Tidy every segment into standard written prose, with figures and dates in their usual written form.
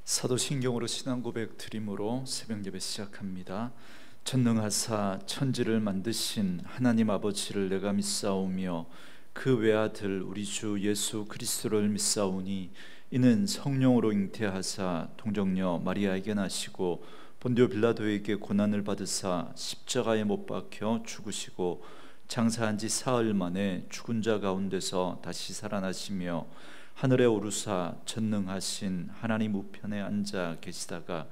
사도신경으로 신앙 고백 드림으로 새벽 예배 시작합니다. 전능하사 천지를 만드신 하나님 아버지를 내가 믿사오며 그 외아들 우리 주 예수 그리스도를 믿사오니 이는 성령으로 잉태하사 동정녀 마리아에게 나시고 본디오 빌라도에게 고난을 받으사 십자가에 못 박혀 죽으시고 장사한 지 사흘 만에 죽은 자 가운데서 다시 살아나시며 하늘에 오르사 전능하신 하나님 우편에 앉아 계시다가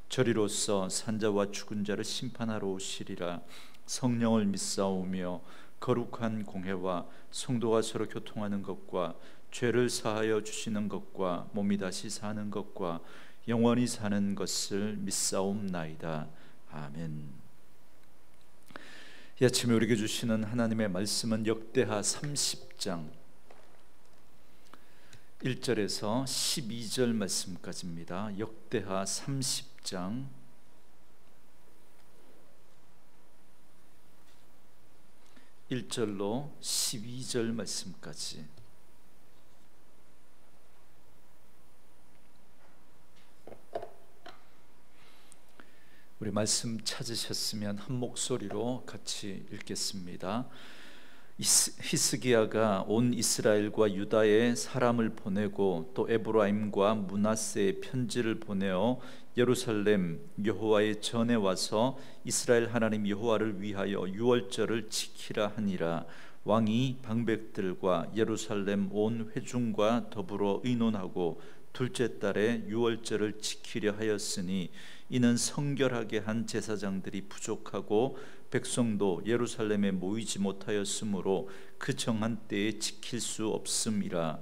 저리로서 산자와 죽은 자를 심판하러 오시리라. 성령을 믿사오며 거룩한 공회와 성도가 서로 교통하는 것과 죄를 사하여 주시는 것과 몸이 다시 사는 것과 영원히 사는 것을 믿사옵나이다. 아멘. 이 아침에 우리에게 주시는 하나님의 말씀은 역대하 30장 1절에서 12절 말씀까지입니다. 역대하 30장 1절로 12절 말씀까지. 우리 말씀 찾으셨으면 한 목소리로 같이 읽겠습니다. 히스기야가 온 이스라엘과 유다에 사람을 보내고 또 에브라임과 므낫세에 편지를 보내어 예루살렘 여호와의 전에 와서 이스라엘 하나님 여호와를 위하여 유월절을 지키라 하니라. 왕이 방백들과 예루살렘 온 회중과 더불어 의논하고 둘째 달에 유월절을 지키려 하였으니 이는 성결하게 한 제사장들이 부족하고 백성도 예루살렘에 모이지 못하였으므로 그 정한 때에 지킬 수 없음이라.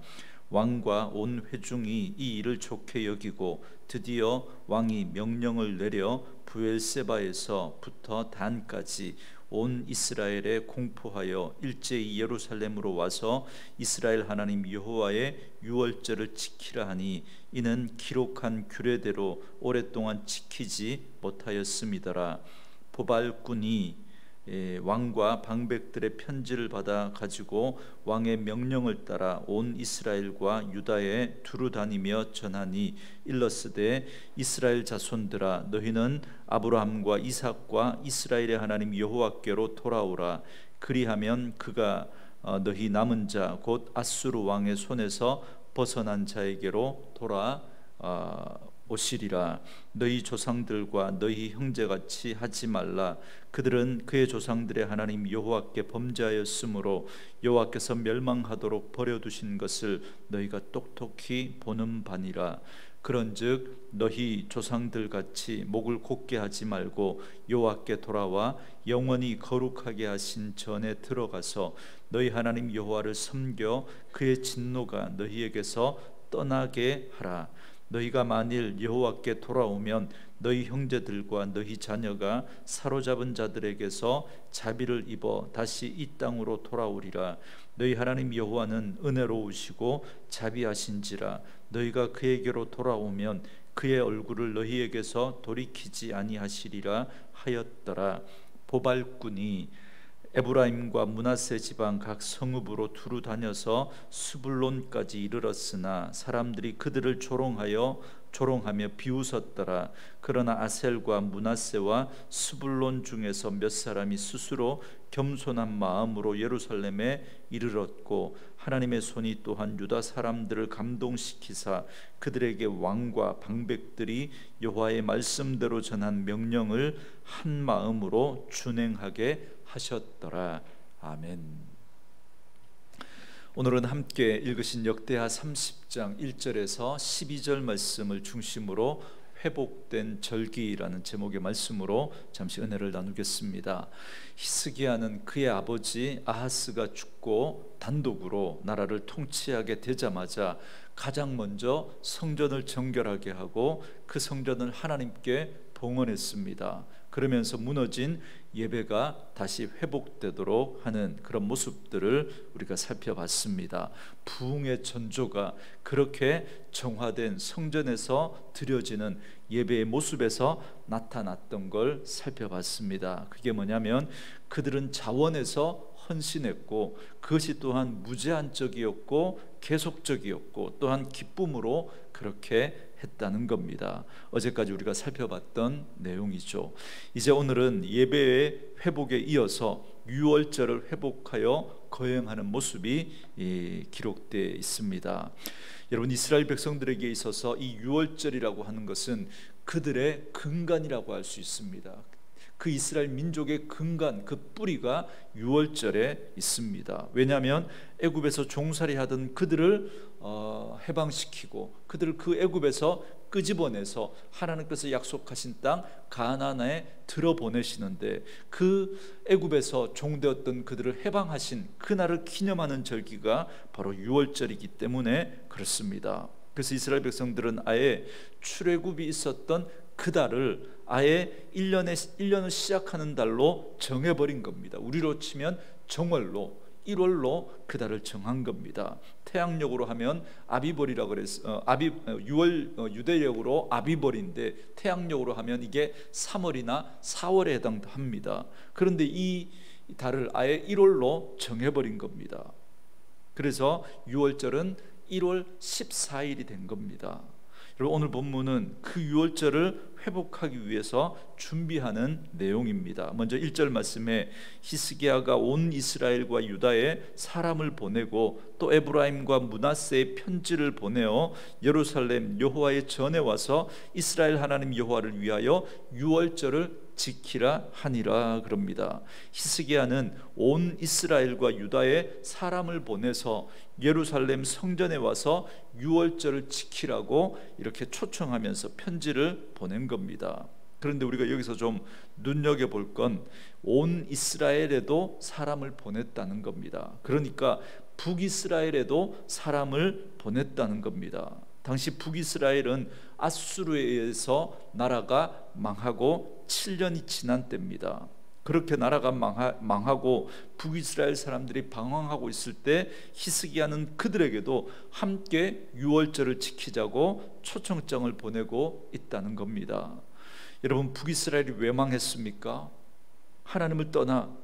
왕과 온 회중이 이 일을 좋게 여기고 드디어 왕이 명령을 내려 부엘세바에서부터 단까지 온 이스라엘에 공포하여 일제히 예루살렘으로 와서 이스라엘 하나님 여호와의 유월절을 지키라 하니 이는 기록한 규례대로 오랫동안 지키지 못하였음이더라. 보발꾼이 왕과 방백들의 편지를 받아 가지고 왕의 명령을 따라 온 이스라엘과 유다에 두루 다니며 전하니 일러스되 이스라엘 자손들아 너희는 아브라함과 이삭과 이스라엘의 하나님 여호와께로 돌아오라. 그리하면 그가 너희 남은 자 곧 아수르 왕의 손에서 벗어난 자에게로 오시리라. 너희 조상들과 너희 형제같이 하지 말라. 그들은 그의 조상들의 하나님 여호와께 범죄하였으므로 여호와께서 멸망하도록 버려두신 것을 너희가 똑똑히 보는 바니라. 그런즉 너희 조상들같이 목을 곧게 하지 말고 여호와께 돌아와 영원히 거룩하게 하신 전에 들어가서 너희 하나님 여호와를 섬겨 그의 진노가 너희에게서 떠나게 하라. 너희가 만일 여호와께 돌아오면 너희 형제들과 너희 자녀가 사로잡은 자들에게서 자비를 입어 다시 이 땅으로 돌아오리라. 너희 하나님 여호와는 은혜로우시고 자비하신지라. 너희가 그에게로 돌아오면 그의 얼굴을 너희에게서 돌이키지 아니하시리라 하였더라. 보발꾼이 에브라임과 므낫세 지방 각 성읍으로 두루 다녀서 스불론까지 이르렀으나 사람들이 그들을 조롱하며 비웃었더라. 그러나 아셀과 므낫세와 스불론 중에서 몇 사람이 스스로 겸손한 마음으로 예루살렘에 이르렀고 하나님의 손이 또한 유다 사람들을 감동시키사 그들에게 왕과 방백들이 여호와의 말씀대로 전한 명령을 한 마음으로 준행하게 하셨더라. 아멘. 오늘은 함께 읽으신 역대하 30장 1절에서 12절 말씀을 중심으로 회복된 절기라는 제목의 말씀으로 잠시 은혜를 나누겠습니다. 히스기야는 그의 아버지 아하스가 죽고 단독으로 나라를 통치하게 되자마자 가장 먼저 성전을 정결하게 하고 그 성전을 하나님께 봉헌했습니다. 그러면서 무너진 예배가 다시 회복되도록 하는 그런 모습들을 우리가 살펴봤습니다. 부흥의 전조가 그렇게 정화된 성전에서 드려지는 예배의 모습에서 나타났던 걸 살펴봤습니다. 그게 뭐냐면 그들은 자원에서 헌신했고 그것이 또한 무제한적이었고 계속적이었고 또한 기쁨으로 그렇게 했다는 겁니다. 어제까지 우리가 살펴봤던 내용이죠. 이제 오늘은 예배의 회복에 이어서 유월절을 회복하여 거행하는 모습이 기록되어 있습니다. 여러분, 이스라엘 백성들에게 있어서 이 유월절이라고 하는 것은 그들의 근간이라고 할 수 있습니다. 그 이스라엘 민족의 근간, 그 뿌리가 유월절에 있습니다. 왜냐하면 애굽에서 종살이하던 그들을 해방시키고 그들을 그 애굽에서 끄집어내서 하나님께서 약속하신 땅 가나안에 들어보내시는데, 그 애굽에서 종되었던 그들을 해방하신 그날을 기념하는 절기가 바로 유월절이기 때문에 그렇습니다. 그래서 이스라엘 백성들은 아예 출애굽이 있었던 그 달을 아예 1년을 시작하는 달로 정해버린 겁니다. 우리로 치면 정월로, 1월로 그 달을 정한 겁니다. 태양력으로 하면 아비벌이라고 그래서 유대력으로 아비벌인데, 태양력으로 하면 이게 3월이나 4월에 해당합니다. 그런데 이 달을 아예 1월로 정해버린 겁니다. 그래서 유월절은 1월 14일이 된 겁니다. 여러분, 오늘 본문은 그 유월절을 회복하기 위해서 준비하는 내용입니다. 먼저 1절 말씀에 히스기야가 온 이스라엘과 유다에 사람을 보내고 또 에브라임과 므낫세에 편지를 보내어 예루살렘 여호와의 전에 와서 이스라엘 하나님 여호와를 위하여 유월절을 지키라 하니라 그럽니다. 히스기야는 온 이스라엘과 유다에 사람을 보내서 예루살렘 성전에 와서 유월절을 지키라고 이렇게 초청하면서 편지를 보낸 겁니다. 그런데 우리가 여기서 좀 눈여겨볼 건 온 이스라엘에도 사람을 보냈다는 겁니다. 그러니까 북이스라엘에도 사람을 보냈다는 겁니다. 당시 북이스라엘은 아수르에 의해서 나라가 망하고 7년이 지난 때입니다. 그렇게 나라가 망하고 북이스라엘 사람들이 방황하고 있을 때 히스기야는 그들에게도 함께 유월절을 지키자고 초청장을 보내고 있다는 겁니다. 여러분, 북이스라엘이 왜 망했습니까? 하나님을 떠나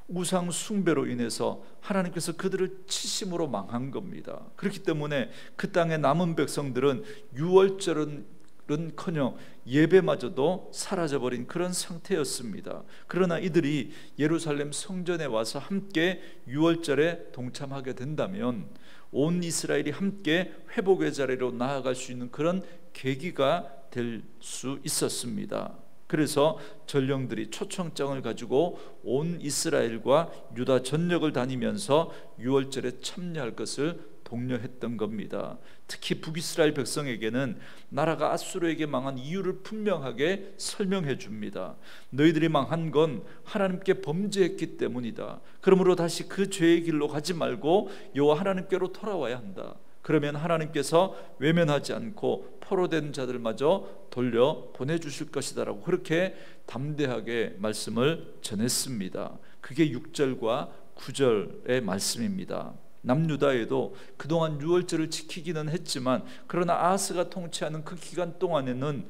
우상 숭배로 인해서 하나님께서 그들을 치심으로 망한 겁니다. 그렇기 때문에 그 땅에 남은 백성들은 유월절은커녕 예배마저도 사라져버린 그런 상태였습니다. 그러나 이들이 예루살렘 성전에 와서 함께 유월절에 동참하게 된다면 온 이스라엘이 함께 회복의 자리로 나아갈 수 있는 그런 계기가 될 수 있었습니다. 그래서 전령들이 초청장을 가지고 온 이스라엘과 유다 전역을 다니면서 유월절에 참여할 것을 독려했던 겁니다. 특히 북이스라엘 백성에게는 나라가 아수르에게 망한 이유를 분명하게 설명해 줍니다. 너희들이 망한 건 하나님께 범죄했기 때문이다. 그러므로 다시 그 죄의 길로 가지 말고 여호와 하나님께로 돌아와야 한다. 그러면 하나님께서 외면하지 않고 포로된 자들마저 돌려 보내주실 것이다라고 그렇게 담대하게 말씀을 전했습니다. 그게 6절과 9절의 말씀입니다. 남유다에도 그동안 유월절을 지키기는 했지만, 그러나 아하스가 통치하는 그 기간 동안에는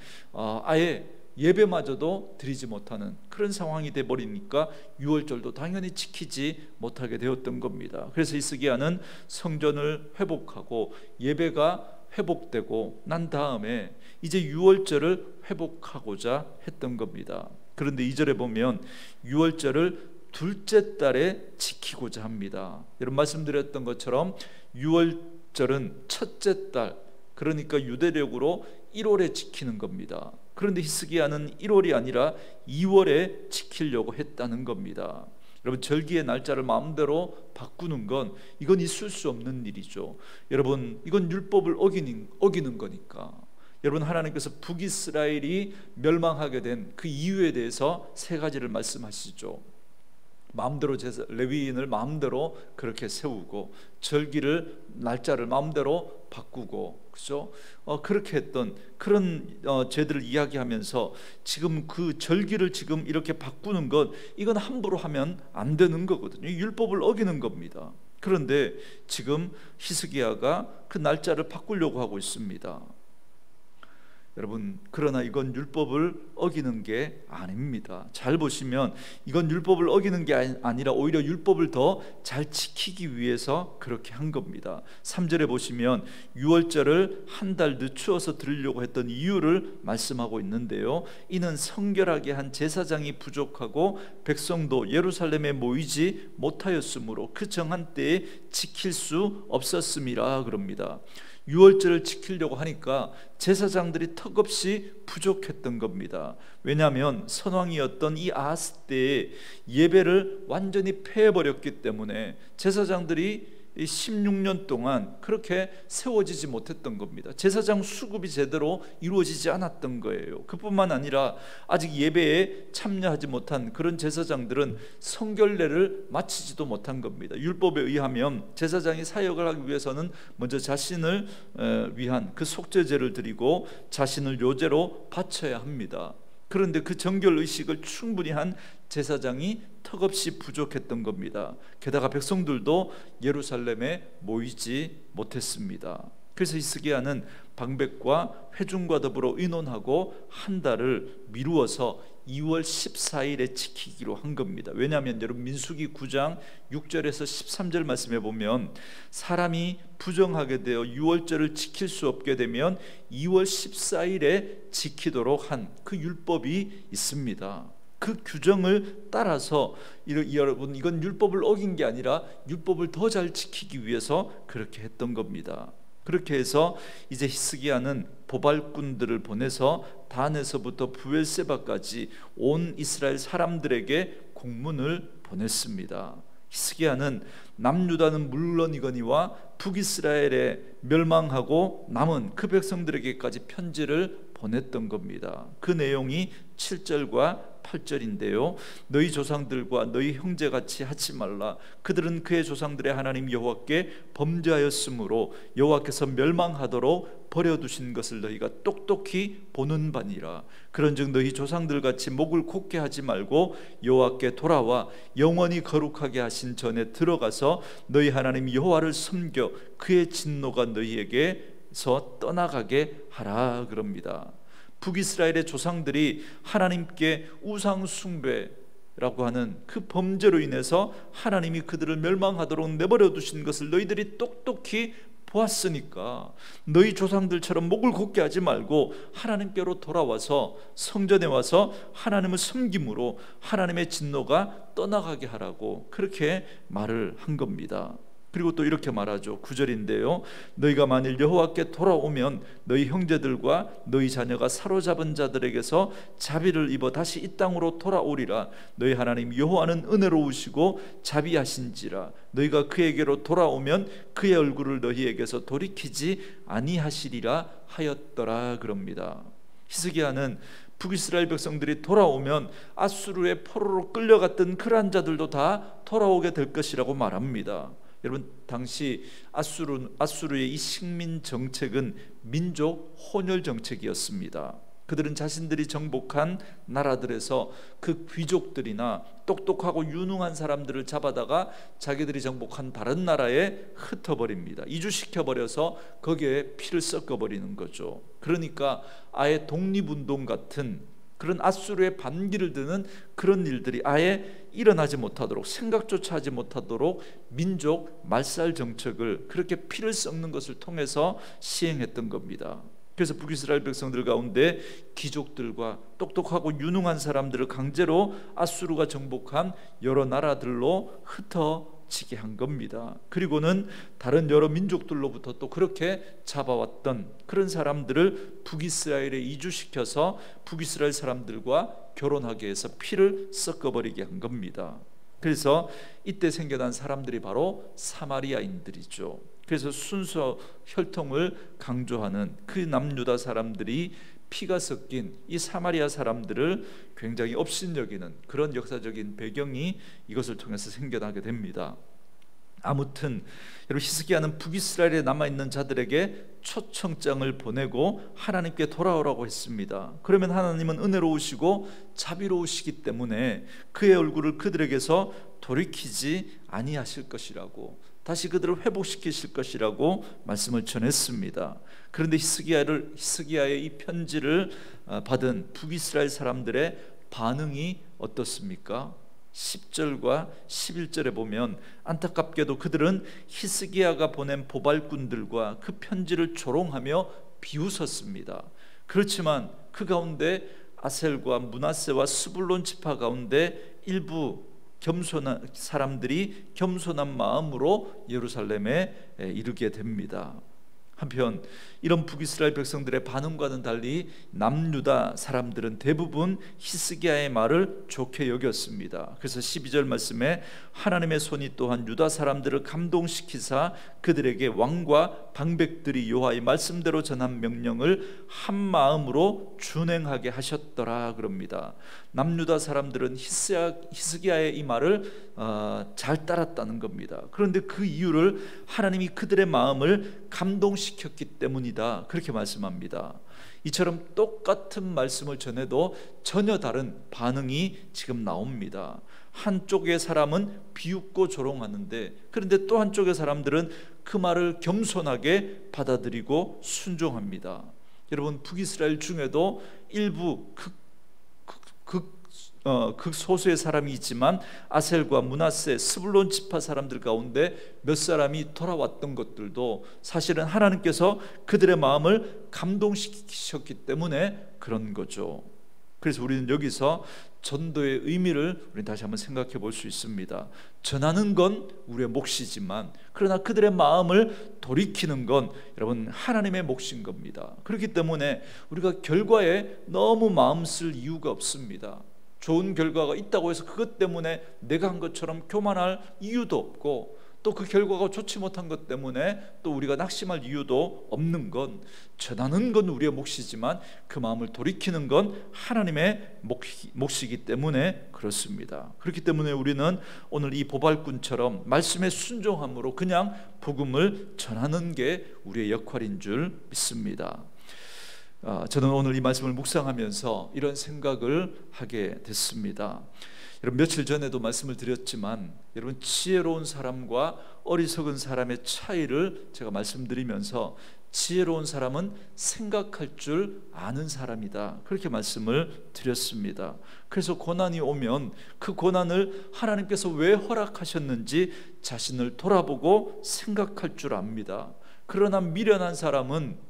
아예 예배마저도 드리지 못하는 그런 상황이 돼버리니까 유월절도 당연히 지키지 못하게 되었던 겁니다. 그래서 히스기야는 성전을 회복하고 예배가 회복되고 난 다음에 이제 유월절을 회복하고자 했던 겁니다. 그런데 2절에 보면 유월절을 둘째 달에 지키고자 합니다. 여러분, 말씀드렸던 것처럼 유월절은 첫째 달, 그러니까 유대력으로 1월에 지키는 겁니다. 그런데 히스기야는 1월이 아니라 2월에 지키려고 했다는 겁니다. 여러분, 절기의 날짜를 마음대로 바꾸는 건 이건 있을 수 없는 일이죠. 여러분, 이건 율법을 어기는 거니까. 여러분, 하나님께서 북이스라엘이 멸망하게 된 그 이유에 대해서 세 가지를 말씀하시죠. 마음대로 레위인을 마음대로 그렇게 세우고, 절기를 날짜를 마음대로 바꾸고, 그죠? 그렇게 했던 그런 죄들을 이야기하면서 지금 그 절기를 지금 이렇게 바꾸는 것, 이건 함부로 하면 안 되는 거거든요. 율법을 어기는 겁니다. 그런데 지금 히스기야가 그 날짜를 바꾸려고 하고 있습니다. 여러분, 그러나 이건 율법을 어기는 게 아닙니다. 잘 보시면 이건 율법을 어기는 게 아니라 오히려 율법을 더 잘 지키기 위해서 그렇게 한 겁니다. 3절에 보시면 유월절을 한 달 늦추어서 드리려고 했던 이유를 말씀하고 있는데요, 이는 성결하게 한 제사장이 부족하고 백성도 예루살렘에 모이지 못하였으므로 그 정한 때에 지킬 수 없었음이라 그럽니다. 유월절을 지키려고 하니까 제사장들이 턱없이 부족했던 겁니다. 왜냐하면 선왕이었던 이 아하스 때에 예배를 완전히 폐해버렸기 때문에 제사장들이 16년 동안 그렇게 세워지지 못했던 겁니다. 제사장 수급이 제대로 이루어지지 않았던 거예요. 그뿐만 아니라 아직 예배에 참여하지 못한 그런 제사장들은 성결례를 마치지도 못한 겁니다. 율법에 의하면 제사장이 사역을 하기 위해서는 먼저 자신을 위한 그 속죄제를 드리고 자신을 요제로 바쳐야 합니다. 그런데 그 정결의식을 충분히 한 제사장이 턱없이 부족했던 겁니다. 게다가 백성들도 예루살렘에 모이지 못했습니다. 그래서 히스기야는 방백과 회중과 더불어 의논하고 한 달을 미루어서 2월 14일에 지키기로 한 겁니다. 왜냐하면 여러분, 민수기 9장 6절에서 13절 말씀해 보면 사람이 부정하게 되어 유월절을 지킬 수 없게 되면 2월 14일에 지키도록 한 그 율법이 있습니다. 그 규정을 따라서 여러분, 이건 율법을 어긴 게 아니라 율법을 더 잘 지키기 위해서 그렇게 했던 겁니다. 그렇게 해서 이제 히스기야는 보발꾼들을 보내서 단에서부터 브엘세바까지 온 이스라엘 사람들에게 공문을 보냈습니다. 히스기야는 남유다는 물론이거니와 북이스라엘에 멸망하고 남은 그 백성들에게까지 편지를 보냈던 겁니다. 그 내용이 7절과 8절인데요, 너희 조상들과 너희 형제같이 하지 말라. 그들은 그의 조상들의 하나님 여호와께 범죄하였으므로 여호와께서 멸망하도록 버려두신 것을 너희가 똑똑히 보는 바니라. 그런즉 너희 조상들같이 목을 곧게 하지 말고 여호와께 돌아와 영원히 거룩하게 하신 전에 들어가서 너희 하나님 여호와를 섬겨 그의 진노가 너희에게서 떠나가게 하라 그럽니다. 북이스라엘의 조상들이 하나님께 우상 숭배라고 하는 그 범죄로 인해서 하나님이 그들을 멸망하도록 내버려 두신 것을 너희들이 똑똑히 보았으니까 너희 조상들처럼 목을 곧게 하지 말고 하나님께로 돌아와서 성전에 와서 하나님을 섬김으로 하나님의 진노가 떠나가게 하라고 그렇게 말을 한 겁니다. 그리고 또 이렇게 말하죠. 9절인데요, 너희가 만일 여호와께 돌아오면 너희 형제들과 너희 자녀가 사로잡은 자들에게서 자비를 입어 다시 이 땅으로 돌아오리라. 너희 하나님 여호와는 은혜로우시고 자비하신지라. 너희가 그에게로 돌아오면 그의 얼굴을 너희에게서 돌이키지 아니하시리라 하였더라 그럽니다. 히스기야는 북이스라엘 백성들이 돌아오면 아수르의 포로로 끌려갔던 그러한 자들도 다 돌아오게 될 것이라고 말합니다. 여러분, 당시 아수르의 이 식민 정책은 민족 혼혈 정책이었습니다. 그들은 자신들이 정복한 나라들에서 그 귀족들이나 똑똑하고 유능한 사람들을 잡아다가 자기들이 정복한 다른 나라에 흩어버립니다. 이주시켜버려서 거기에 피를 섞어버리는 거죠. 그러니까 아예 독립운동 같은 그런 아수르의 반기를 드는 그런 일들이 아예 일어나지 못하도록, 생각조차 하지 못하도록 민족 말살 정책을 그렇게 피를 섞는 것을 통해서 시행했던 겁니다. 그래서 북이스라엘 백성들 가운데 귀족들과 똑똑하고 유능한 사람들을 강제로 아수르가 정복한 여러 나라들로 흩어지게 한 겁니다. 그리고는 다른 여러 민족들로부터 또 그렇게 잡아왔던 그런 사람들을 북이스라엘에 이주시켜서 북이스라엘 사람들과 결혼하게 해서 피를 섞어버리게 한 겁니다. 그래서 이때 생겨난 사람들이 바로 사마리아인들이죠. 그래서 순수 혈통을 강조하는 그 남유다 사람들이 피가 섞인 이 사마리아 사람들을 굉장히 업신여기는 그런 역사적인 배경이 이것을 통해서 생겨나게 됩니다. 아무튼 여러분, 히스기야는 북이스라엘에 남아있는 자들에게 초청장을 보내고 하나님께 돌아오라고 했습니다. 그러면 하나님은 은혜로우시고 자비로우시기 때문에 그의 얼굴을 그들에게서 돌이키지 아니하실 것이라고, 다시 그들을 회복시키실 것이라고 말씀을 전했습니다. 그런데 히스기야의 이 편지를 받은 북이스라엘 사람들의 반응이 어떻습니까? 10절과 11절에 보면 안타깝게도 그들은 히스기야가 보낸 보발꾼들과 그 편지를 조롱하며 비웃었습니다. 그렇지만 그 가운데 아셀과 므낫세와 스불론 지파 가운데 일부 겸손한 사람들이 겸손한 마음으로 예루살렘에 이르게 됩니다. 한편 이런 북이스라엘 백성들의 반응과는 달리 남유다 사람들은 대부분 히스기야의 말을 좋게 여겼습니다. 그래서 12절 말씀에 하나님의 손이 또한 유다 사람들을 감동시키사 그들에게 왕과 방백들이 여호와의 말씀대로 전한 명령을 한 마음으로 준행하게 하셨더라 그럽니다. 남유다 사람들은 히스기야의 이 말을 잘 따랐다는 겁니다. 그런데 그 이유를 하나님이 그들의 마음을 감동시켰기 때문이다 그렇게 말씀합니다. 이처럼 똑같은 말씀을 전해도 전혀 다른 반응이 지금 나옵니다. 한쪽의 사람은 비웃고 조롱하는데, 그런데 또 한쪽의 사람들은 그 말을 겸손하게 받아들이고 순종합니다. 여러분, 북이스라엘 중에도 일부 극소수의 사람이 있지만 아셀과 므낫세, 스불론 지파 사람들 가운데 몇 사람이 돌아왔던 것들도 사실은 하나님께서 그들의 마음을 감동시키셨기 때문에 그런 거죠. 그래서 우리는 여기서 전도의 의미를 우리는 다시 한번 생각해 볼 수 있습니다. 전하는 건 우리의 몫이지만 그러나 그들의 마음을 돌이키는 건 여러분 하나님의 몫인 겁니다. 그렇기 때문에 우리가 결과에 너무 마음 쓸 이유가 없습니다. 좋은 결과가 있다고 해서 그것 때문에 내가 한 것처럼 교만할 이유도 없고, 또 그 결과가 좋지 못한 것 때문에 또 우리가 낙심할 이유도 없는 건, 전하는 건 우리의 몫이지만 그 마음을 돌이키는 건 하나님의 몫이기 때문에 그렇습니다. 그렇기 때문에 우리는 오늘 이 보발꾼처럼 말씀에 순종함으로 그냥 복음을 전하는 게 우리의 역할인 줄 믿습니다. 저는 오늘 이 말씀을 묵상하면서 이런 생각을 하게 됐습니다. 여러분, 며칠 전에도 말씀을 드렸지만 여러분, 지혜로운 사람과 어리석은 사람의 차이를 제가 말씀드리면서 지혜로운 사람은 생각할 줄 아는 사람이다 그렇게 말씀을 드렸습니다. 그래서 고난이 오면 그 고난을 하나님께서 왜 허락하셨는지 자신을 돌아보고 생각할 줄 압니다. 그러나 미련한 사람은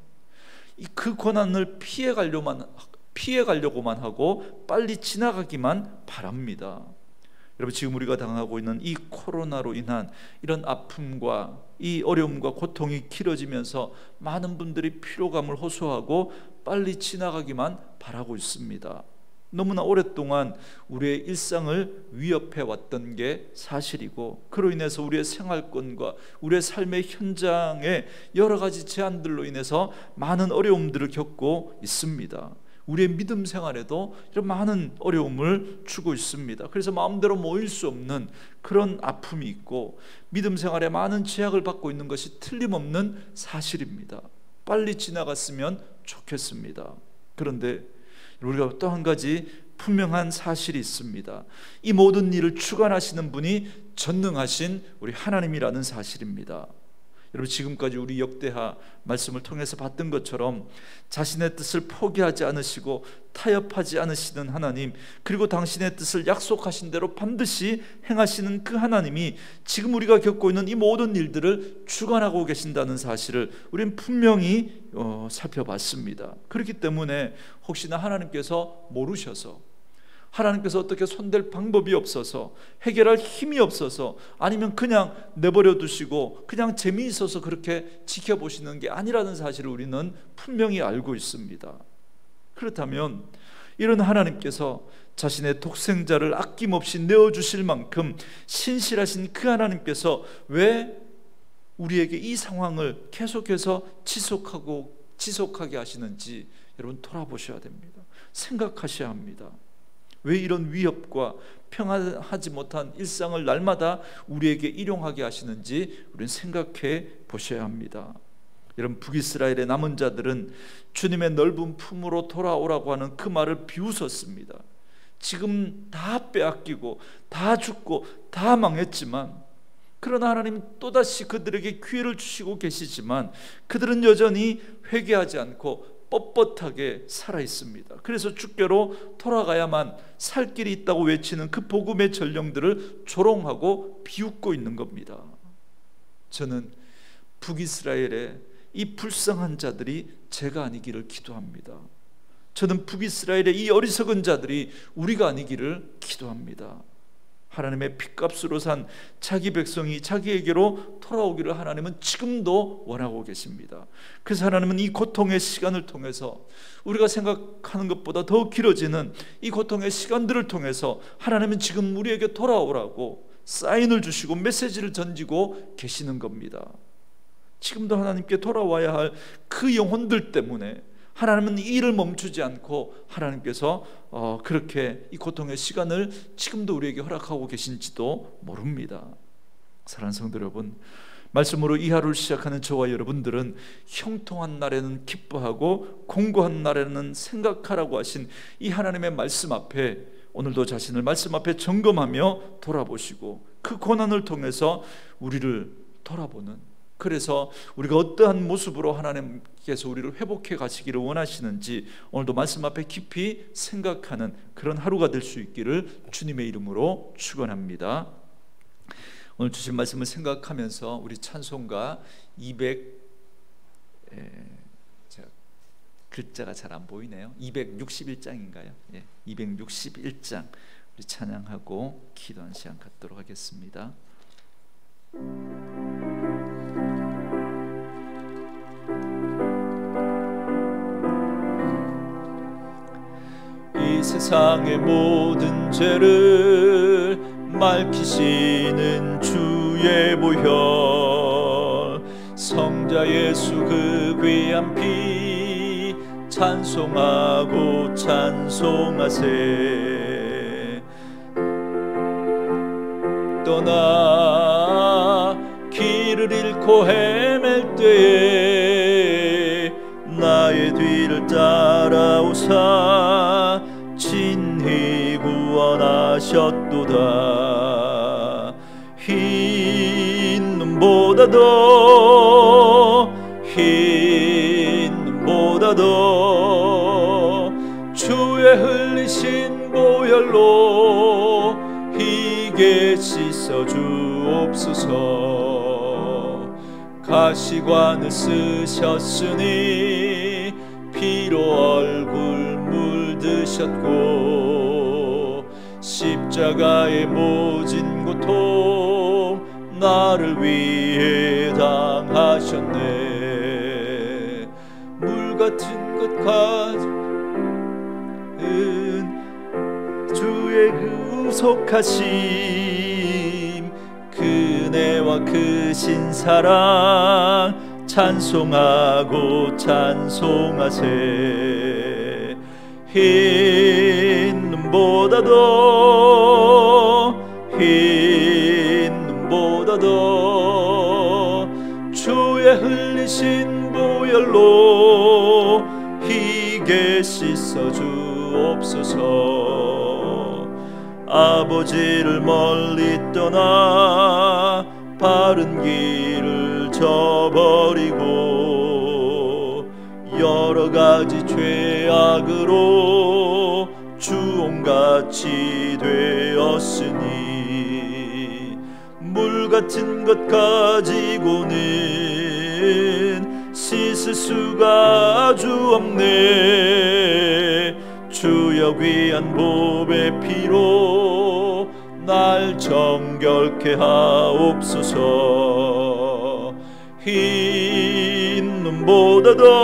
그 고난을 피해가려고만 하고 빨리 지나가기만 바랍니다. 여러분, 지금 우리가 당하고 있는 이 코로나로 인한 이런 아픔과 이 어려움과 고통이 길어지면서 많은 분들이 피로감을 호소하고 빨리 지나가기만 바라고 있습니다. 너무나 오랫동안 우리의 일상을 위협해 왔던 게 사실이고, 그로 인해서 우리의 생활권과 우리의 삶의 현장에 여러 가지 제한들로 인해서 많은 어려움들을 겪고 있습니다. 우리의 믿음 생활에도 이런 많은 어려움을 주고 있습니다. 그래서 마음대로 모일 수 없는 그런 아픔이 있고, 믿음 생활에 많은 제약을 받고 있는 것이 틀림없는 사실입니다. 빨리 지나갔으면 좋겠습니다. 그런데 우리가 또 한 가지 분명한 사실이 있습니다. 이 모든 일을 주관하시는 분이 전능하신 우리 하나님이라는 사실입니다. 여러분, 지금까지 우리 역대하 말씀을 통해서 봤던 것처럼 자신의 뜻을 포기하지 않으시고 타협하지 않으시는 하나님, 그리고 당신의 뜻을 약속하신 대로 반드시 행하시는 그 하나님이 지금 우리가 겪고 있는 이 모든 일들을 주관하고 계신다는 사실을 우리는 분명히 살펴봤습니다. 그렇기 때문에 혹시나 하나님께서 모르셔서, 하나님께서 어떻게 손댈 방법이 없어서, 해결할 힘이 없어서, 아니면 그냥 내버려 두시고 그냥 재미있어서 그렇게 지켜보시는 게 아니라는 사실을 우리는 분명히 알고 있습니다. 그렇다면 이런 하나님께서 자신의 독생자를 아낌없이 내어주실 만큼 신실하신 그 하나님께서 왜 우리에게 이 상황을 계속해서 지속하게 하시는지 여러분 돌아보셔야 됩니다. 생각하셔야 합니다. 왜 이런 위협과 평안하지 못한 일상을 날마다 우리에게 일용하게 하시는지 우리는 생각해 보셔야 합니다. 여러분, 북이스라엘의 남은 자들은 주님의 넓은 품으로 돌아오라고 하는 그 말을 비웃었습니다. 지금 다 빼앗기고 다 죽고 다 망했지만 그러나 하나님은 또다시 그들에게 기회를 주시고 계시지만 그들은 여전히 회개하지 않고 뻣뻣하게 살아 있습니다. 그래서 주께로 돌아가야만 살 길이 있다고 외치는 그 복음의 전령들을 조롱하고 비웃고 있는 겁니다. 저는 북이스라엘의 이 불쌍한 자들이 제가 아니기를 기도합니다. 저는 북이스라엘의 이 어리석은 자들이 우리가 아니기를 기도합니다. 하나님의 핏값으로 산 자기 백성이 자기에게로 돌아오기를 하나님은 지금도 원하고 계십니다. 그래서 하나님은 이 고통의 시간을 통해서, 우리가 생각하는 것보다 더 길어지는 이 고통의 시간들을 통해서 하나님은 지금 우리에게 돌아오라고 사인을 주시고 메시지를 던지고 계시는 겁니다. 지금도 하나님께 돌아와야 할 그 영혼들 때문에 하나님은 이 일을 멈추지 않고 하나님께서 그렇게 이 고통의 시간을 지금도 우리에게 허락하고 계신지도 모릅니다. 사랑하는 성도 여러분, 말씀으로 이 하루를 시작하는 저와 여러분들은 형통한 날에는 기뻐하고 공고한 날에는 생각하라고 하신 이 하나님의 말씀 앞에 오늘도 자신을 말씀 앞에 점검하며 돌아보시고 그 고난을 통해서 우리를 돌아보는, 그래서 우리가 어떠한 모습으로 하나님께서 우리를 회복해 가시기를 원하시는지 오늘도 말씀 앞에 깊이 생각하는 그런 하루가 될 수 있기를 주님의 이름으로 축원합니다. 오늘 주신 말씀을 생각하면서 우리 찬송가 200 글자가 잘 안 보이네요. 261장인가요? 261장 우리 찬양하고 기도하는 시간 갖도록 하겠습니다. 이 세상의 모든 죄를 맑히시는 주의 보혈, 성자 예수 그 귀한 피 찬송하고 찬송하세. 떠나 길을 잃고 헤맬 때에 나의 뒤를 따라오사 친히 구원하셨도다. 흰 눈보다도 주의 흘리신 보혈로 희게 씻어 주옵소서. 가시관을 쓰셨으니 피로 얼굴 물드셨고 십자가의 모진 고통 나를 위해 당하셨네. 물같은 것 가진 주의 구속하심, 그네와 크신 사랑 찬송하고 찬송하세. 흰 눈보다도 주의 흘리신 보혈로 희게 씻어 주옵소서. 아버지를 멀리 떠나 바른 길을 저버리고 여러 가지 죄악으로 주홍같이 되었으니 물같은 것 가지고는 씻을 수가 아주 없네. 주여 귀한 보배 피로 날 정결케 하옵소서. 흰 눈보다도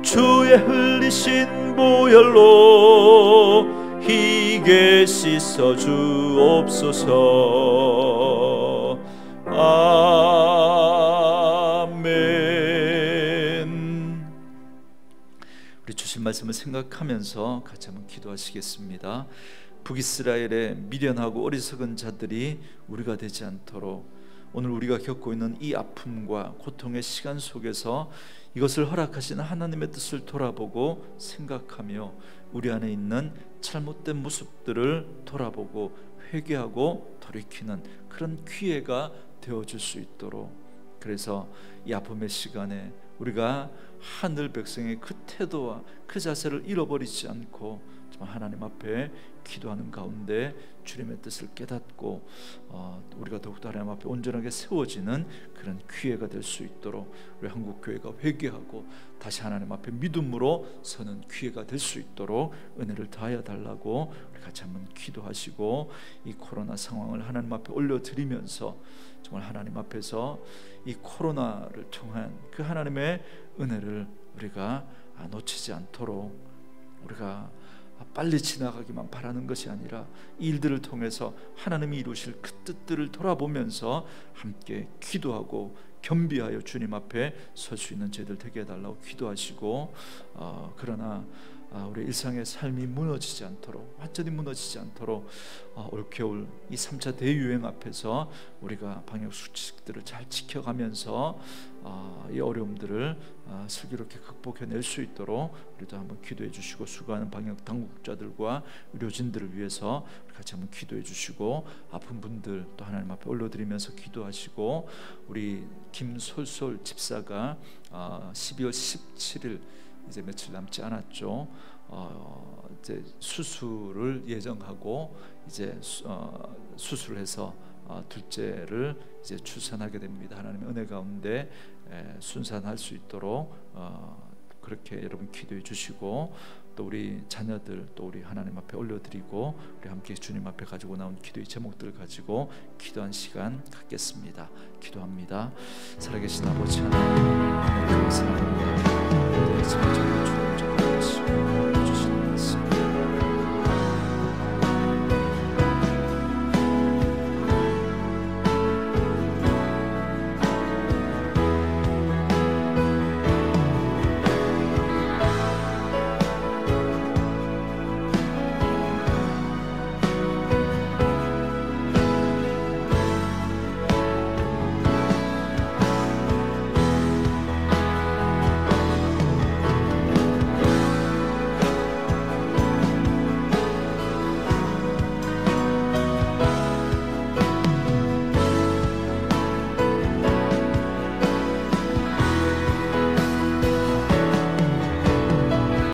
주의 흘리신 보혈로 희게 씻어 주옵소서. 아멘. 우리 주신 말씀을 생각하면서 같이 한번 기도하시겠습니다. 북이스라엘의 미련하고 어리석은 자들이 우리가 되지 않도록 오늘 우리가 겪고 있는 이 아픔과 고통의 시간 속에서 이것을 허락하신 하나님의 뜻을 돌아보고 생각하며 우리 안에 있는 잘못된 모습들을 돌아보고 회개하고 돌이키는 그런 기회가 되어줄 수 있도록, 그래서 이 아픔의 시간에 우리가 하늘 백성의 그 태도와 그 자세를 잃어버리지 않고 정말 하나님 앞에 기도하는 가운데 주님의 뜻을 깨닫고 우리가 더욱더 하나님 앞에 온전하게 세워지는 그런 기회가 될 수 있도록 우리 한국교회가 회개하고 다시 하나님 앞에 믿음으로 서는 기회가 될 수 있도록 은혜를 다하여 달라고 우리 같이 한번 기도하시고, 이 코로나 상황을 하나님 앞에 올려드리면서 정말 하나님 앞에서 이 코로나를 통한 그 하나님의 은혜를 우리가 놓치지 않도록, 우리가 빨리 지나가기만 바라는 것이 아니라 이 일들을 통해서 하나님이 이루실 그 뜻들을 돌아보면서 함께 기도하고 겸비하여 주님 앞에 설 수 있는 저희들 되게 해달라고 기도하시고, 그러나 우리 일상의 삶이 무너지지 않도록, 완전히 무너지지 않도록 올겨울 이 3차 대유행 앞에서 우리가 방역 수칙들을 잘 지켜가면서 이 어려움들을 슬기롭게 극복해낼 수 있도록 우리도 한번 기도해 주시고, 수고하는 방역 당국자들과 의료진들을 위해서 우리 같이 한번 기도해 주시고, 아픈 분들 또 하나님 앞에 올려드리면서 기도하시고, 우리 김솔솔 집사가 12월 17일 이제 며칠 남지 않았죠. 이제 수술을 예정하고 이제 수술을 해서 둘째를 이제 출산하게 됩니다. 하나님의 은혜 가운데 순산할 수 있도록 그렇게 여러분 기도해 주시고, 또 우리 자녀들 또 우리 하나님 앞에 올려드리고, 우리 함께 주님 앞에 가지고 나온 기도의 제목들을 가지고 기도한 시간 갖겠습니다. 기도합니다. 살아계신 아버지 하나님, 감사합니다. 네, 주님